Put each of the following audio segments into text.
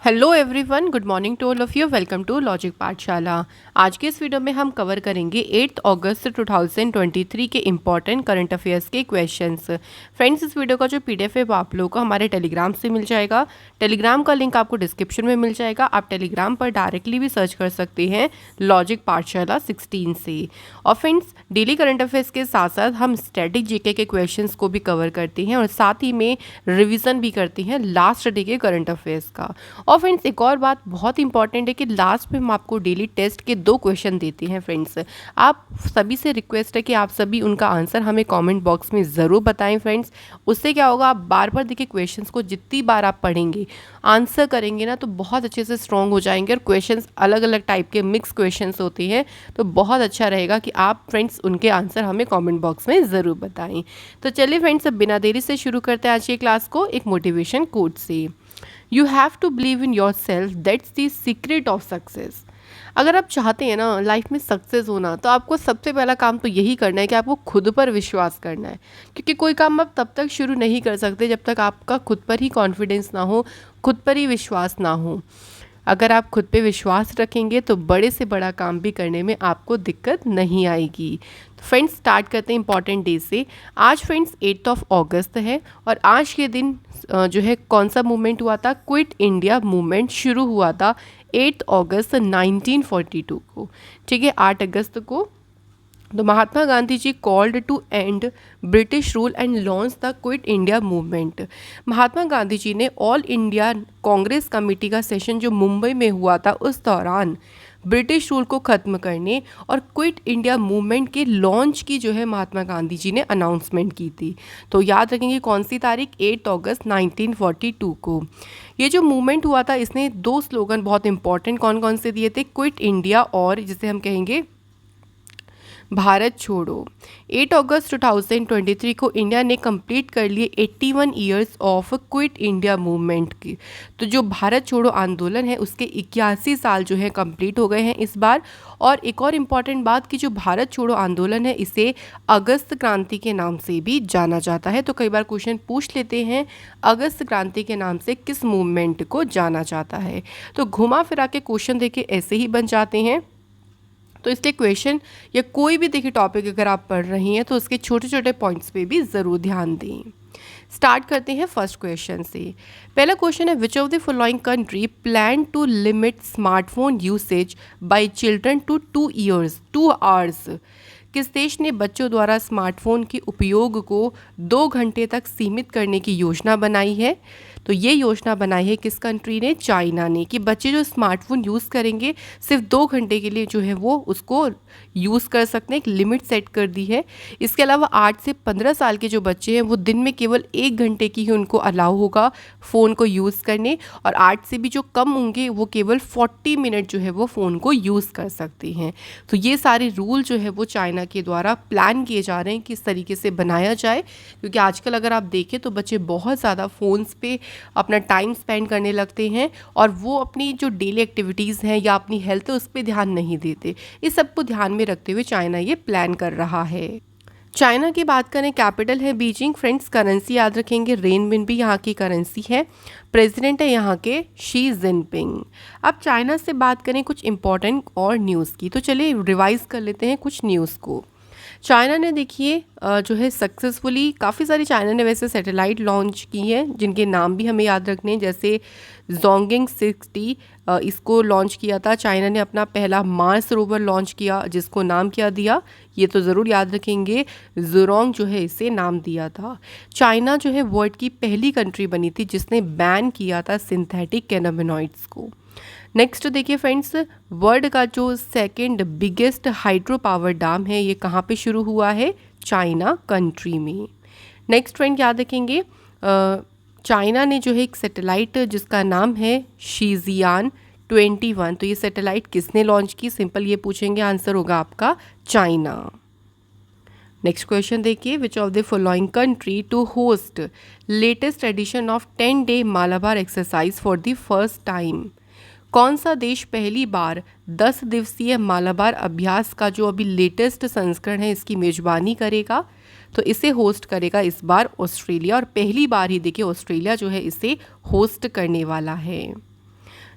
Hello everyone, good morning to all of you. Welcome to logic Pathshala. आज के इस video में हम कवर करेंगे 8 अगस्त 2023 के इम्पॉर्टेंट करंट अफेयर्स के क्वेश्चंस। फ्रेंड्स, इस वीडियो का जो पीडीएफ है वो आप लोगों को हमारे टेलीग्राम से मिल जाएगा। टेलीग्राम का लिंक आपको डिस्क्रिप्शन में मिल जाएगा। आप टेलीग्राम पर डायरेक्टली भी सर्च कर सकते हैं लॉजिक पाठशाला 16 से। और फ्रेंड्स, डेली करंट अफेयर्स के साथ साथ हम स्टैटिक जीके के क्वेश्चंस को भी कवर करते हैं और साथ ही में रिविजन भी करते हैं लास्ट डे के करंट अफेयर्स का। और फ्रेंड्स, एक और बात बहुत इंपॉर्टेंट है कि लास्ट में हम आपको डेली टेस्ट के 2 क्वेश्चन देते हैं। फ्रेंड्स, आप सभी से रिक्वेस्ट है कि आप सभी उनका आंसर हमें कमेंट बॉक्स में ज़रूर बताएं। फ्रेंड्स, उससे क्या होगा, आप बार बार देखिए क्वेश्चंस को जितनी बार आप पढ़ेंगे, आंसर करेंगे ना, तो बहुत अच्छे से स्ट्रॉन्ग हो जाएंगे। और क्वेश्चंस अलग अलग टाइप के मिक्स क्वेश्चंस होते हैं, तो बहुत अच्छा रहेगा कि आप फ्रेंड्स उनके आंसर हमें कमेंट बॉक्स में ज़रूर बताएं। तो चलिए फ्रेंड्स, अब बिना देरी से शुरू करते हैं आज की क्लास को एक मोटिवेशन कोट से। You have to believe in yourself, that's the secret of success. अगर आप चाहते हैं ना लाइफ में सक्सेस होना, तो आपको सबसे पहला काम तो यही करना है कि आपको खुद पर विश्वास करना है। क्योंकि कोई काम आप तब तक शुरू नहीं कर सकते जब तक आपका खुद पर ही कॉन्फिडेंस ना हो, खुद पर ही विश्वास ना हो। अगर आप खुद पे विश्वास रखेंगे तो बड़े से बड़ा काम भी करने में आपको दिक्कत नहीं आएगी। तो फ्रेंड्स, स्टार्ट करते हैं इंपॉर्टेंट डे से। आज फ्रेंड्स 8 अगस्त है और आज के दिन जो है कौन सा मूवमेंट हुआ था, क्विट इंडिया मूवमेंट शुरू हुआ था 8 अगस्त 1942 को। ठीक है, 8 अगस्त को तो Mahatma Gandhi ji called to end British rule and launch the Quit India movement. Mahatma Gandhi ji ने ऑल इंडिया कांग्रेस कमेटी का सेशन जो मुंबई में हुआ था, उस दौरान ब्रिटिश रूल को ख़त्म करने और क्विट इंडिया मूवमेंट के लॉन्च की जो है महात्मा गांधी जी ने अनाउंसमेंट की थी। तो याद रखेंगे कौन सी तारीख, 8 अगस्त 1942 को। ये जो मूवमेंट हुआ था, इसने 2 स्लोगन बहुत इंपॉर्टेंट कौन कौन से दिए थे, क्विट इंडिया और जिसे हम कहेंगे भारत छोड़ो। 8 अगस्त 2023 को इंडिया ने कंप्लीट कर लिए 81 years of quit India movement की। तो जो भारत छोड़ो आंदोलन है उसके 81 साल जो है कंप्लीट हो गए हैं इस बार। और एक और इम्पॉर्टेंट बात कि जो भारत छोड़ो आंदोलन है इसे अगस्त क्रांति के नाम से भी जाना जाता है। तो कई बार क्वेश्चन पूछ लेते हैं अगस्त क्रांति के नाम से किस मूवमेंट को जाना जाता है। तो घुमा फिरा के क्वेश्चन देखिए ऐसे ही बन जाते हैं। तो इसलिए क्वेश्चन या कोई भी देखिए टॉपिक अगर आप पढ़ रही हैं तो उसके छोटे छोटे पॉइंट्स पे भी ज़रूर ध्यान दें। स्टार्ट करते हैं फर्स्ट क्वेश्चन से। पहला क्वेश्चन है, which of the following country plan to limit smartphone usage by children to 2 hours. किस देश ने बच्चों द्वारा स्मार्टफोन के उपयोग को 2 घंटे तक सीमित करने की योजना बनाई है? तो ये योजना बनाई है किस कंट्री ने, चाइना ने, कि बच्चे जो स्मार्टफोन यूज़ करेंगे सिर्फ 2 घंटे के लिए जो है वो उसको यूज़ कर सकते हैं, एक लिमिट सेट कर दी है। इसके अलावा 8 से 15 साल के जो बच्चे हैं वो दिन में केवल 1 घंटे की ही उनको अलाउ होगा फ़ोन को यूज़ करने, और 8 से भी जो कम होंगे वो केवल 40 मिनट जो है वो फ़ोन को यूज़ कर सकते हैं। तो ये सारे रूल जो है वो चाइना के द्वारा प्लान किए जा रहे हैं किस तरीके से बनाया जाए। क्योंकि आजकल अगर आप देखें तो बच्चे बहुत ज़्यादा फ़ोन्स पे अपना टाइम स्पेंड करने लगते हैं और वो अपनी जो डेली एक्टिविटीज़ हैं या अपनी हेल्थ है उस पर ध्यान नहीं देते। इस सबको ध्यान में रखते हुए चाइना ये प्लान कर रहा है। चाइना की बात करें, कैपिटल है बीजिंग। फ्रेंड्स, करेंसी याद रखेंगे रेनबिन भी यहाँ की करेंसी है। प्रेसिडेंट है यहाँ के शी जिनपिंग। अब चाइना से बात करें कुछ इंपॉर्टेंट और न्यूज़ की, तो चलिए रिवाइज कर लेते हैं कुछ न्यूज़ को। चाइना ने देखिए जो है सक्सेसफुली काफ़ी सारी चाइना ने वैसे सैटेलाइट लॉन्च की हैं जिनके नाम भी हमें याद रखने हैं, जैसे जोंगिंग 60 इसको लॉन्च किया था। चाइना ने अपना पहला मार्स रोवर लॉन्च किया जिसको नाम क्या दिया, ये तो ज़रूर याद रखेंगे, ज़ुरोंग जो है इसे नाम दिया था। चाइना जो है वर्ल्ड की पहली कंट्री बनी थी जिसने बैन किया था सिंथेटिक कैनाबिनॉइड्स को। नेक्स्ट देखिए फ्रेंड्स, वर्ल्ड का जो second biggest hydro power dam है ये कहाँ पे शुरू हुआ है, चाइना कंट्री में। नेक्स्ट फ्रेंड याद रखेंगे, चाइना ने जो है एक सैटेलाइट जिसका नाम है शीजियान 21, तो ये सैटेलाइट किसने लॉन्च की, सिंपल ये पूछेंगे, आंसर होगा आपका चाइना। नेक्स्ट क्वेश्चन देखिए, which of the following country to host latest edition of 10-day Malabar exercise for the first time. कौन सा देश पहली बार 10 दिवसीय मालाबार अभ्यास का जो अभी लेटेस्ट संस्करण है इसकी मेजबानी करेगा? तो इसे होस्ट करेगा इस बार ऑस्ट्रेलिया, और पहली बार ही देखिए ऑस्ट्रेलिया जो है इसे होस्ट करने वाला है।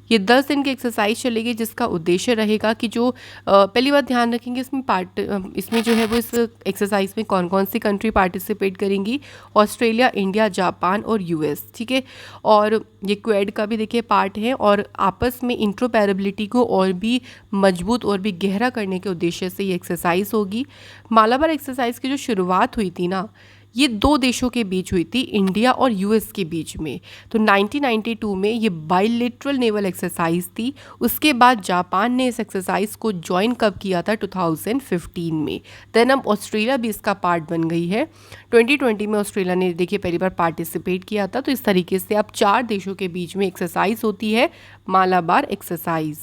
ये 10 दिन की एक्सरसाइज चलेगी जिसका उद्देश्य रहेगा कि जो पहली बात ध्यान रखेंगे इसमें जो है वो इस एक्सरसाइज में कौन कौन सी कंट्री पार्टिसिपेट करेंगी। ऑस्ट्रेलिया, इंडिया, जापान और यूएस, ठीक है। और ये क्वेड का भी देखिए पार्ट है और आपस में इंट्रोपैरेबिलिटी को और भी मजबूत और भी गहरा करने के उद्देश्य से ये एक्सरसाइज होगी। मालाबार एक्सरसाइज की जो शुरुआत हुई थी ना, ये 2 देशों के बीच हुई थी, इंडिया और यूएस के बीच में। तो 1992 में ये बाइलेटरल नेवल एक्सरसाइज थी। उसके बाद जापान ने इस एक्सरसाइज को ज्वाइन कब किया था, 2015 में। देन अब ऑस्ट्रेलिया भी इसका पार्ट बन गई है। 2020 में ऑस्ट्रेलिया ने देखिए पहली बार पार्टिसिपेट किया था। तो इस तरीके से अब 4 देशों के बीच में एक्सरसाइज होती है, मालाबार एक्सरसाइज।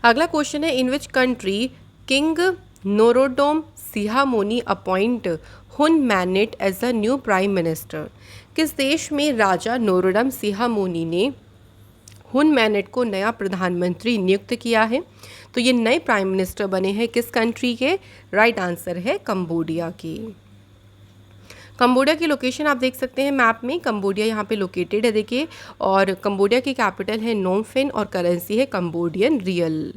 अगला क्वेश्चन है, in which country king Norodom Sihamoni appoint Hun Manet as a new prime minister. किस देश में राजा नोरोडम सिहामोनी ने हुन मैनेट को नया प्रधानमंत्री नियुक्त किया है। तो ये नए प्राइम मिनिस्टर बने हैं किस कंट्री के, राइट आंसर है कंबोडिया की। कंबोडिया की लोकेशन आप देख सकते हैं मैप में, कंबोडिया यहाँ पे लोकेटेड है देखिए। और कंबोडिया की कैपिटल है नोम फेन और करेंसी है कंबोडियन रियल।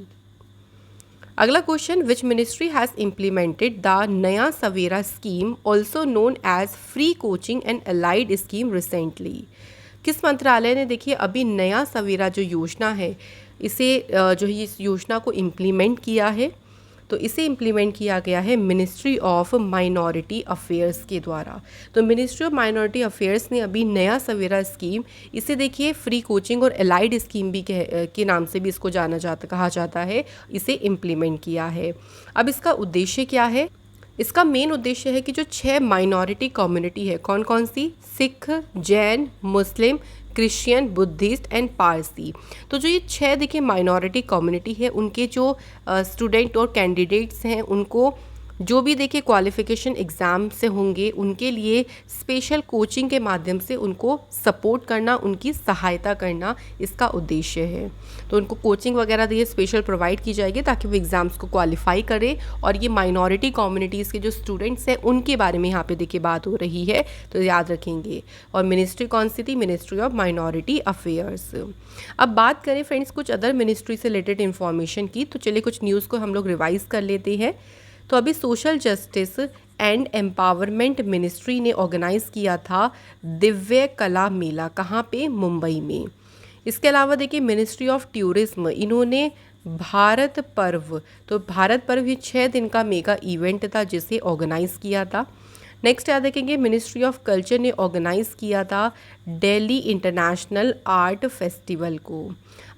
अगला question, which ministry has implemented the Naya Savera scheme also known as free coaching and allied scheme recently. किस मंत्रालय ने देखिए अभी नया सवेरा जो योजना है इसे जो है इस योजना को इम्प्लीमेंट किया है। तो इसे इम्प्लीमेंट किया गया है मिनिस्ट्री ऑफ माइनॉरिटी अफेयर्स के द्वारा। तो मिनिस्ट्री ऑफ माइनॉरिटी अफेयर्स ने अभी नया सवेरा स्कीम, इसे देखिए फ्री कोचिंग और एलाइड स्कीम भी के नाम से भी इसको कहा जाता है, इसे इम्प्लीमेंट किया है। अब इसका उद्देश्य क्या है, इसका मेन उद्देश्य है कि जो 6 माइनॉरिटी कम्युनिटी है, कौन कौन सी, सिख, जैन, मुस्लिम, क्रिश्चियन, बुद्धिस्ट एंड पारसी। तो जो ये 6 देखिए माइनॉरिटी कम्युनिटी है, उनके जो स्टूडेंट और कैंडिडेट्स हैं, उनको जो भी देखिए क्वालिफ़िकेशन एग्ज़ाम से होंगे, उनके लिए स्पेशल कोचिंग के माध्यम से उनको सपोर्ट करना, उनकी सहायता करना इसका उद्देश्य है। तो उनको कोचिंग वगैरह दिए स्पेशल प्रोवाइड की जाएगी ताकि वो एग्ज़ाम्स को क्वालिफाई करें। और ये माइनॉरिटी कम्युनिटीज़ के जो स्टूडेंट्स हैं उनके बारे में यहाँ पे देखिए बात हो रही है, तो याद रखेंगे। और मिनिस्ट्री कौन सी थी, मिनिस्ट्री ऑफ माइनॉरिटी अफेयर्स। अब बात करें फ्रेंड्स कुछ अदर मिनिस्ट्री से रिलेटेड इन्फॉर्मेशन की, तो चलिए कुछ न्यूज़ को हम लोग रिवाइज़ कर लेते हैं। तो अभी social justice and empowerment ministry ने ऑर्गेनाइज़ किया था दिव्य कला मेला, कहाँ पे, मुंबई में। इसके अलावा देखिए मिनिस्ट्री ऑफ टूरिज्म, इन्होंने भारत पर्व, तो भारत पर्व ये 6 दिन का मेगा इवेंट था जिसे ऑर्गेनाइज़ किया था। नेक्स्ट याद रखेंगे मिनिस्ट्री ऑफ कल्चर ने ऑर्गेनाइज़ किया था दिल्ली इंटरनेशनल आर्ट फेस्टिवल को।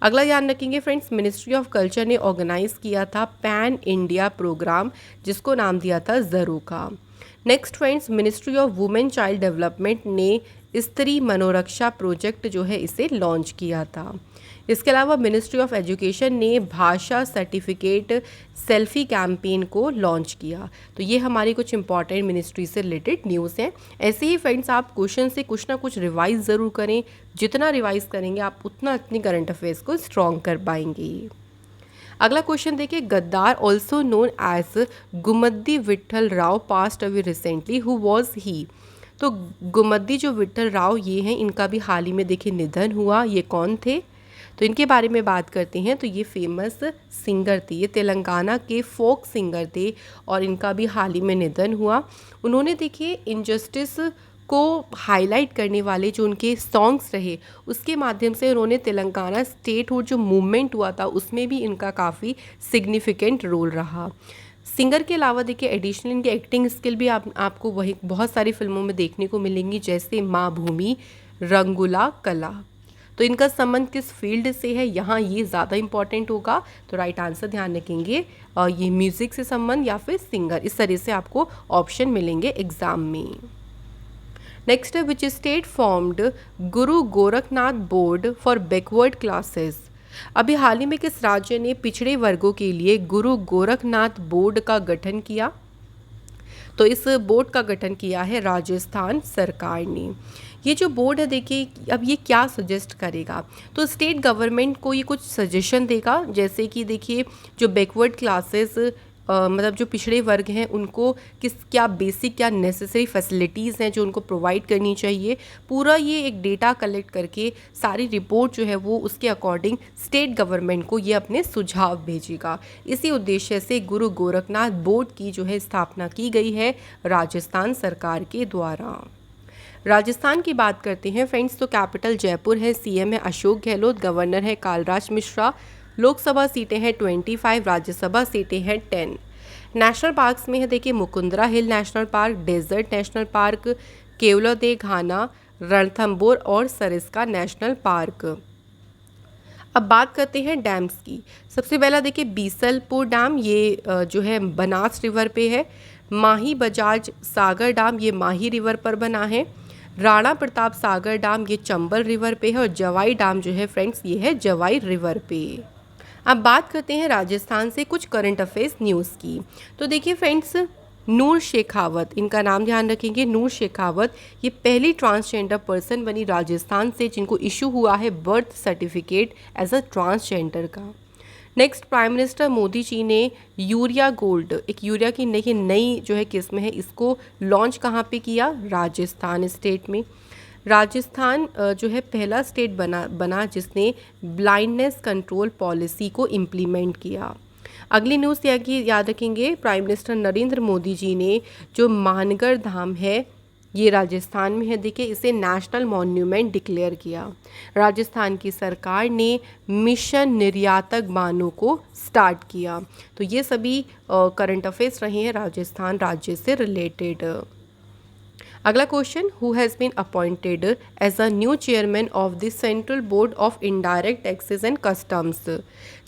अगला ध्यान रखेंगे फ्रेंड्स, मिनिस्ट्री ऑफ कल्चर ने ऑर्गेनाइज़ किया था पैन इंडिया प्रोग्राम जिसको नाम दिया था ज़रूका। Next friends, ministry of women child development ने स्त्री मनोरक्षा प्रोजेक्ट जो है इसे लॉन्च किया था। इसके अलावा मिनिस्ट्री ऑफ एजुकेशन ने भाषा सर्टिफिकेट सेल्फी कैंपेन को लॉन्च किया। तो ये हमारी कुछ इंपॉर्टेंट मिनिस्ट्री से रिलेटेड न्यूज़ हैं। ऐसे ही फ्रेंड्स आप क्वेश्चन से कुछ ना कुछ रिवाइज ज़रूर करें, जितना रिवाइज करेंगे आप उतना अपनी करंट अफेयर्स को स्ट्रॉन्ग कर पाएंगे। अगला क्वेश्चन देखिए, Gaddar also known as Gummadi Vittal Rao passed away recently, who was he. तो गुमद्दी जो विट्ठल राव ये हैं, इनका भी हाल ही में देखिए निधन हुआ। ये कौन थे, तो इनके बारे में बात करते हैं। तो ये फेमस सिंगर थे, ये तेलंगाना के फोक सिंगर थे और इनका भी हाल ही में निधन हुआ। उन्होंने देखिए इनजस्टिस को हाईलाइट करने वाले जो उनके सॉन्ग्स रहे, उसके माध्यम से उन्होंने तेलंगाना स्टेटहुड जो मूवमेंट हुआ था उसमें भी इनका काफ़ी सिग्निफिकेंट रोल रहा। सिंगर के अलावा देखिए एडिशनल इनकी एक्टिंग स्किल भी आपको वही बहुत सारी फिल्मों में देखने को मिलेंगी, जैसे माँ भूमि, रंगुला कला। तो इनका संबंध किस फील्ड से है, यहाँ ये ज़्यादा इंपॉर्टेंट होगा। तो राइट आंसर ध्यान रखेंगे, और ये म्यूज़िक से संबंध या फिर सिंगर, इस तरह से आपको ऑप्शन मिलेंगे एग्ज़ाम में। नेक्स्ट है, which state formed Guru Gorakhnath board for backward classes. अभी हाल ही में किस राज्य ने पिछड़े वर्गों के लिए गुरु गोरखनाथ बोर्ड का गठन किया। तो इस बोर्ड का गठन किया है राजस्थान सरकार ने। ये जो बोर्ड है देखिए, अब ये क्या सजेस्ट करेगा, तो स्टेट गवर्नमेंट को ये कुछ सजेशन देगा, जैसे कि देखिए जो बैकवर्ड क्लासेस मतलब जो पिछड़े वर्ग हैं उनको क्या बेसिक क्या नेसेसरी फैसिलिटीज़ हैं जो उनको प्रोवाइड करनी चाहिए। पूरा ये एक डेटा कलेक्ट करके सारी रिपोर्ट जो है वो उसके अकॉर्डिंग स्टेट गवर्नमेंट को ये अपने सुझाव भेजेगा। इसी उद्देश्य से गुरु गोरखनाथ बोर्ड की जो है स्थापना की गई है राजस्थान सरकार के द्वारा। राजस्थान की बात करते हैं फ्रेंड्स, तो कैपिटल जयपुर है, सीएम है अशोक गहलोत, गवर्नर है कालराज मिश्रा, लोकसभा सीटें हैं 25, राज्यसभा सीटें हैं 10। नेशनल पार्क्स में है देखिए Mukundra hill national park, desert national park, Keoladeo Ghana, Ranthambore और सरिस्का नेशनल पार्क। अब बात करते हैं डैम्स की। सबसे पहला देखिए बीसलपुर डैम, ये जो है बनास रिवर पे है। माही बजाज सागर डैम ये माही रिवर पर बना है। राणा प्रताप सागर डैम ये चंबल रिवर पे है। और जवाई डैम जो है फ्रेंड्स ये है जवाई रिवर पे। अब बात करते हैं राजस्थान से कुछ करंट अफेयर्स न्यूज़ की। तो देखिए फ्रेंड्स, नूर शेखावत, इनका नाम ध्यान रखेंगे, नूर शेखावत ये पहली ट्रांसजेंडर पर्सन बनी राजस्थान से जिनको इशू हुआ है birth certificate as a transgender का। Next, prime minister Modi ji ने यूरिया गोल्ड, एक यूरिया की नई जो है किस्म है, इसको लॉन्च कहाँ पे किया? राजस्थान स्टेट में। राजस्थान जो है पहला स्टेट बना जिसने ब्लाइंडनेस कंट्रोल पॉलिसी को इम्प्लीमेंट किया। अगली न्यूज़ याद रखेंगे, प्राइम मिनिस्टर नरेंद्र मोदी जी ने जो मानगढ़ धाम है ये राजस्थान में है, देखिए इसे नेशनल मॉन्यूमेंट डिक्लेयर किया। राजस्थान की सरकार ने मिशन निर्यातक बानों को स्टार्ट किया। तो ये सभी करंट अफेयर्स रहे हैं राजस्थान राज्य से रिलेटेड। अगला question, who has been appointed as a new chairman of the central board of indirect taxes and customs.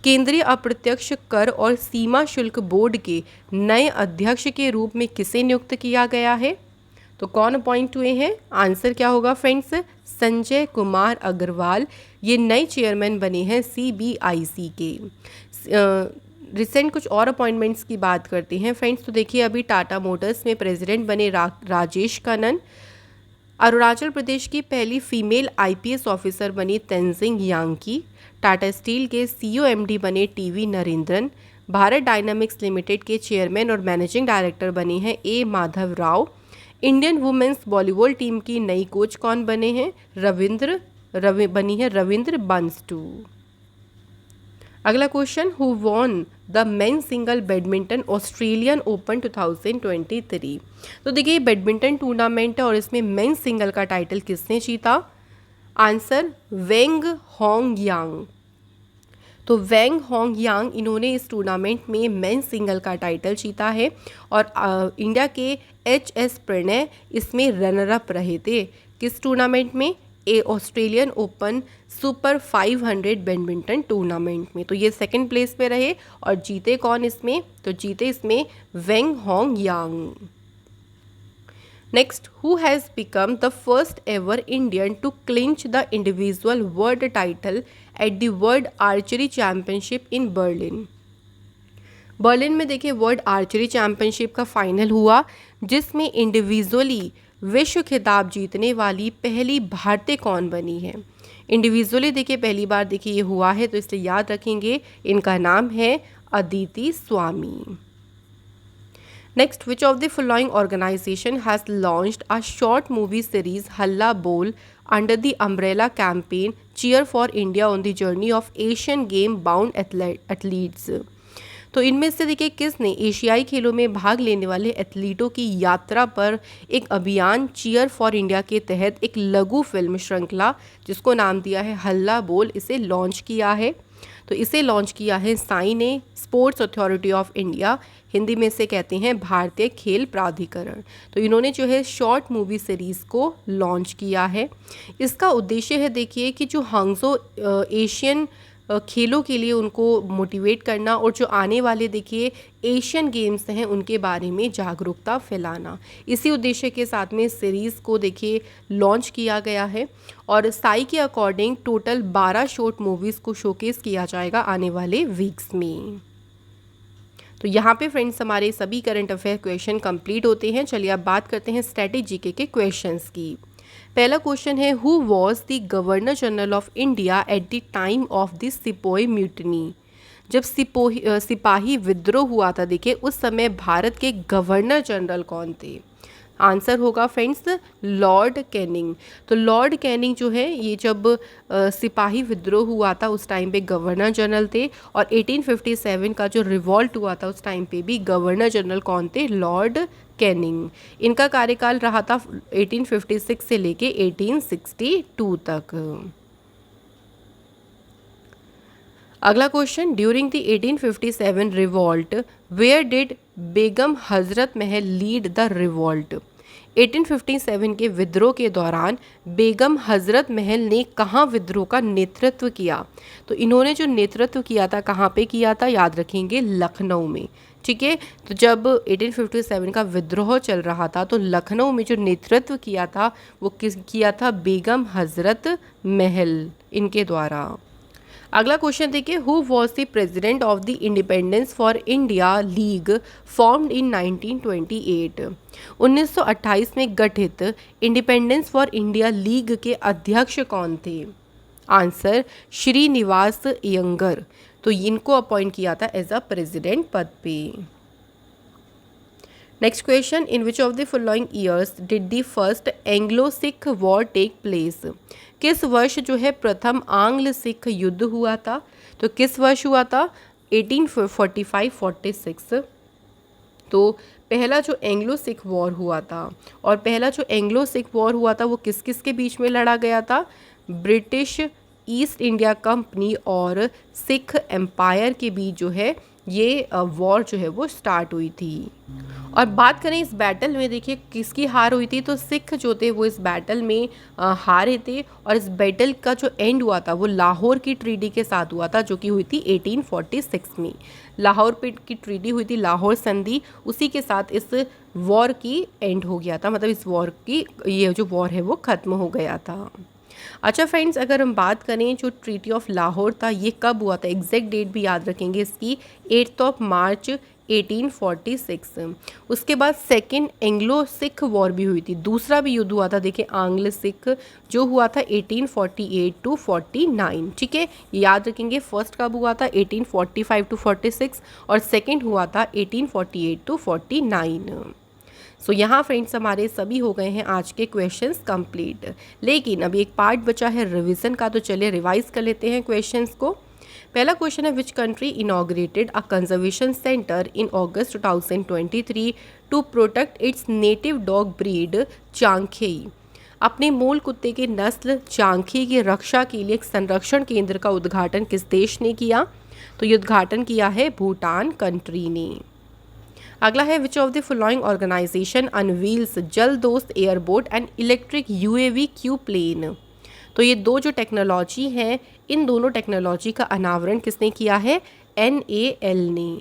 केंद्रीय अप्रत्यक्ष कर और सीमा शुल्क बोर्ड के नए अध्यक्ष के रूप में किसे नियुक्त किया गया है? तो कौन अपॉइंट हुए हैं? आंसर क्या होगा फ्रेंड्स? संजय कुमार अग्रवाल ये नए चेयरमैन बने हैं CBIC के। रिसेंट कुछ और अपॉइंटमेंट्स की बात करते हैं फ्रेंड्स। तो देखिए अभी टाटा मोटर्स में प्रेसिडेंट बने राजेश कनन। अरुणाचल प्रदेश की पहली फीमेल IPS ऑफिसर बनी तेंजिंग यांकी। टाटा स्टील के CEO MD बने TV Narendran. Bharat dynamics limited के चेयरमैन और मैनेजिंग डायरेक्टर बने हैं A Madhav Rao. Indian women's volleyball team की नई कोच कौन बने हैं? बनी है रविंद्र बंसटू। अगला question, who won the men single badminton Australian open 2023। तो देखिए बैडमिंटन टूर्नामेंट है और इसमें मेन सिंगल का टाइटल किसने जीता? आंसर वेंग होंग यांग। तो वेंग होंग यांग इन्होंने इस टूर्नामेंट में मेन सिंगल का टाइटल जीता है। और इंडिया के HS प्रणय इसमें रनर अप रहे थे। किस टूर्नामेंट में? Australian open super 500 badminton tournament में। तो ये सेकंड प्लेस पे रहे और जीते कौन इसमें? तो जीते इसमें Weng Hong Yang. Next, who has become the first ever Indian to clinch the individual world title at the world archery championship in Berlin. Berlin में देखिए वर्ल्ड आर्चरी चैंपियनशिप का फाइनल हुआ जिसमें इंडिविजुअली विश्व खिताब जीतने वाली पहली भारतीय कौन बनी है? इंडिविजुअली देखिए पहली बार देखिए ये हुआ है, तो इसलिए याद रखेंगे इनका नाम है Aditi Swami. Next, which of the following organisation has launched a short movie series Halla Bol under the umbrella campaign cheer for India on the journey of Asian game bound athletes. तो इनमें से देखिए किसने एशियाई खेलों में भाग लेने वाले एथलीटों की यात्रा पर एक अभियान चीयर फॉर इंडिया के तहत एक लघु फिल्म श्रृंखला जिसको नाम दिया है हल्ला बोल, इसे लॉन्च किया है? तो इसे लॉन्च किया है साई ने, sports authority of India, Hindi में से कहते हैं भारतीय खेल प्राधिकरण। तो इन्होंने जो है शॉर्ट मूवी सीरीज़ को लॉन्च किया है। इसका उद्देश्य है देखिए कि जो हांगझो एशियन खेलों के लिए उनको मोटिवेट करना और जो आने वाले देखिए एशियन गेम्स हैं उनके बारे में जागरूकता फैलाना। इसी उद्देश्य के साथ में सीरीज़ को देखिए लॉन्च किया गया है। और साई के अकॉर्डिंग टोटल 12 शॉर्ट मूवीज़ को शोकेस किया जाएगा आने वाले वीक्स में। तो यहाँ पे फ्रेंड्स हमारे सभी करंट अफेयर क्वेश्चन कंप्लीट होते हैं। चलिए अब बात करते हैं स्टैटिक जीके के क्वेश्चंस की। पहला क्वेश्चन है, who was the governor general of India at the time of the sepoy mutiny. जब सिपाही विद्रोह हुआ था, देखिए उस समय भारत के गवर्नर जनरल कौन थे? आंसर होगा फ्रेंड्स लॉर्ड कैनिंग। तो लॉर्ड कैनिंग जो है ये जब सिपाही विद्रोह हुआ था उस टाइम पे गवर्नर जनरल थे, और 1857 का जो रिवॉल्ट हुआ था उस टाइम पे भी गवर्नर जनरल कौन थे? Lord Canning. इनका कार्यकाल रहा था 1856 से लेके 1862 तक। अगला question, during the 1857 revolt where did Begum Hazrat Mahal lead the revolt? 1857 के विद्रोह के दौरान बेगम हजरत महल ने कहाँ विद्रोह का नेतृत्व किया? तो इन्होंने जो नेतृत्व किया था कहाँ पे किया था? याद रखेंगे लखनऊ में। ठीक है, तो जब 1857 का विद्रोह चल रहा था तो लखनऊ में जो नेतृत्व किया था वो किया था? बेगम हजरत महल इनके द्वारा। अगला क्वेश्चन देखिए, who was the president of the independence for India league formed in 1928? 1928 में गठित इंडिपेंडेंस फॉर इंडिया लीग के अध्यक्ष कौन थे? आंसर श्रीनिवास अयंगर। तो इनको अपॉइंट किया था एज अ प्रेसिडेंट पद पे। Next question, in which of the following years did the first Anglo Sikh war take place? किस वर्ष जो है प्रथम आंग्ल सिख युद्ध हुआ था? तो किस वर्ष हुआ था? 1845-46। तो पहला जो एंग्लो सिख वॉर हुआ था, और पहला जो एंग्लो सिख वॉर हुआ था वो किस किस के बीच में लड़ा गया था? ब्रिटिश ईस्ट इंडिया कंपनी और सिख एम्पायर के बीच जो है ये वॉर जो है वो स्टार्ट हुई थी। और बात करें इस बैटल में, देखिए किसकी हार हुई थी? तो सिख जो थे वो इस बैटल में हारे थे, और इस बैटल का जो एंड हुआ था वो लाहौर की ट्रीटी के साथ हुआ था, जो कि हुई थी 1846 में। लाहौर पे की ट्रीटी हुई थी, लाहौर संधि, उसी के साथ इस वॉर की एंड हो गया था, मतलब इस वॉर की ये जो वॉर है वो ख़त्म हो गया था। अच्छा फ्रेंड्स, अगर हम बात करें जो ट्रीटी ऑफ लाहौर था ये कब हुआ था? एग्जैक्ट डेट भी याद रखेंगे इसकी, 8 मार्च 1846। उसके बाद सेकेंड एंग्लो सिख वॉर भी हुई थी, दूसरा भी युद्ध हुआ था, देखिए आंग्ल सिख, जो हुआ था 1848 टू 49। ठीक है, याद रखेंगे फर्स्ट कब हुआ था? 1845 टू 46, और सेकेंड हुआ था 1848 टू 49। सो यहाँ फ्रेंड्स हमारे सभी हो गए हैं आज के क्वेश्चंस कंप्लीट, लेकिन अभी एक पार्ट बचा है रिवीजन का, तो चलिए रिवाइज कर लेते हैं क्वेश्चंस को। पहला क्वेश्चन है, which country inaugurated a conservation centre in August 2023 to protect its native dog breed Changkhei? अपने मूल कुत्ते की नस्ल चांगखेई की रक्षा के लिए एक संरक्षण केंद्र का उद्घाटन किस देश ने किया? तो ये उद्घाटन किया है भूटान कंट्री ने। अगला है, which of the following organisation unveils Jal Dost airboat and electric UAV Q plane? तो ये दो जो टेक्नोलॉजी हैं, इन दोनों टेक्नोलॉजी का अनावरण किसने किया है? NAL ने।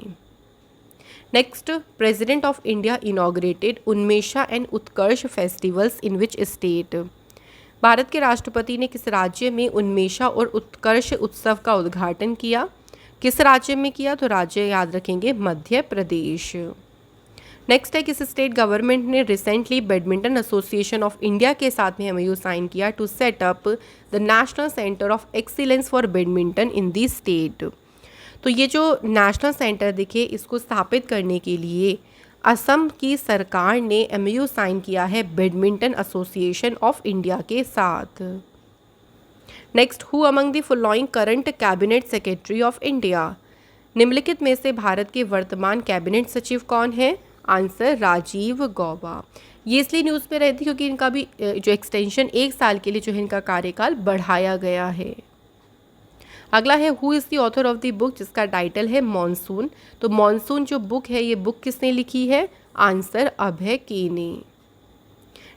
Next, president of India inaugurated Unmesha and Utkarsh festivals in which state? भारत के राष्ट्रपति ने किस राज्य में उन्मेषा और उत्कर्ष उत्सव का उद्घाटन किया? किस राज्य में किया? तो राज्य याद रखेंगे मध्य प्रदेश। नेक्स्ट है, किस स्टेट गवर्नमेंट ने recently badminton association of India के साथ में MOU साइन किया to set up the national centre of excellence for badminton in the state? तो ये जो नेशनल सेंटर देखिए इसको स्थापित करने के लिए असम की सरकार ने MOU साइन किया है बैडमिंटन एसोसिएशन ऑफ इंडिया के साथ। Next, who among the following current cabinet secretary of India? निम्नलिखित में से भारत के वर्तमान कैबिनेट सचिव कौन है? आंसर राजीव गौबा। ये इसलिए न्यूज़ में रहती क्योंकि इनका भी जो एक्सटेंशन 1 साल के लिए जो है इनका कार्यकाल बढ़ाया गया है। अगला है, who is the author of the book जिसका टाइटल है मॉनसून? तो मॉनसून जो बुक है ये बुक किसने लिखी है? आंसर अभय के ने।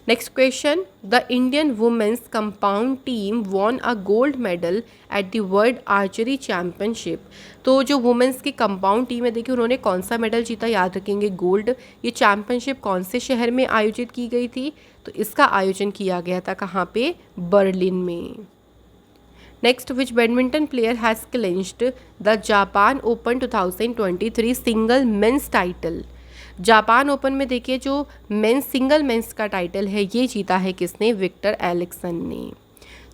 Next question, the Indian women's compound team won a gold medal at the world archery championship? तो जो वुमेन्स की कंपाउंड टीम है देखिए उन्होंने कौन सा मेडल जीता? याद रखेंगे गोल्ड। ये चैम्पियनशिप कौन से शहर में आयोजित की गई थी? तो इसका आयोजन किया गया था कहाँ पे? बर्लिन में। Next, which badminton player has clinched the Japan open 2023 single men's title? Japan open में देखिए जो मेंस सिंगल मेंस का टाइटल है ये जीता है किसने? विक्टर एलिक्सन ने।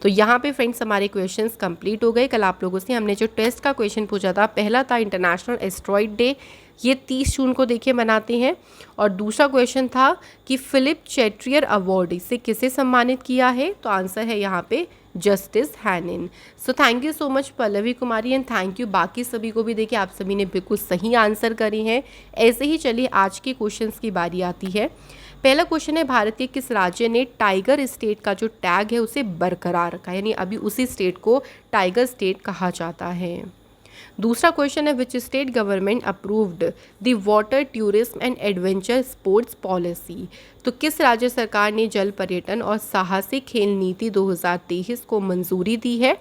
तो यहाँ पे फ्रेंड्स हमारे क्वेश्चंस कंप्लीट हो गए। कल आप लोगों से हमने जो टेस्ट का क्वेश्चन पूछा था, पहला था इंटरनेशनल एस्ट्रॉइड डे, ये 30 जून को देखिए मनाते हैं। और दूसरा क्वेश्चन था कि फिलिप चैट्रियर अवार्ड इसे किसे सम्मानित किया है, तो आंसर है यहाँ पे जस्टिस हैनिन। So thank you so much Pallavi Kumari and thank you बाकी सभी को भी। देखिए आप सभी ने बिल्कुल सही आंसर करे हैं। ऐसे ही चलिए आज के क्वेश्चंस की बारी आती है। पहला क्वेश्चन है, भारत के किस राज्य ने टाइगर स्टेट का जो टैग है उसे बरकरार रखा है, यानी अभी उसी स्टेट को टाइगर स्टेट कहा जाता है। दूसरा क्वेश्चन है, which state government approved the water tourism and adventure sports policy, तो किस राज्य सरकार ने जल पर्यटन और साहसिक खेल नीति 2023 को मंजूरी दी है,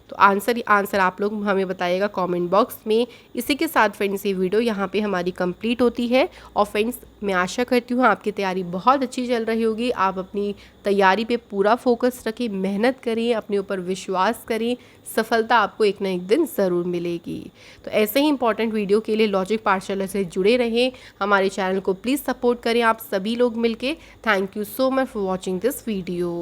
तो आंसर आप लोग हमें बताइएगा कमेंट बॉक्स में। इसी के साथ फ्रेंड्स ये वीडियो यहाँ पे हमारी कंप्लीट होती है। और फ्रेंड्स मैं आशा करती हूँ आपकी तैयारी बहुत अच्छी चल रही होगी। आप अपनी तैयारी पे पूरा फोकस रखें, मेहनत करें, अपने ऊपर विश्वास करें, सफलता आपको एक ना एक दिन ज़रूर मिलेगी। तो ऐसे ही इंपॉर्टेंट वीडियो के लिए लॉजिक पाठशाला से जुड़े रहें। हमारे चैनल को प्लीज़ सपोर्ट करें आप सभी लोग मिलके। Thank you so much for watching this video.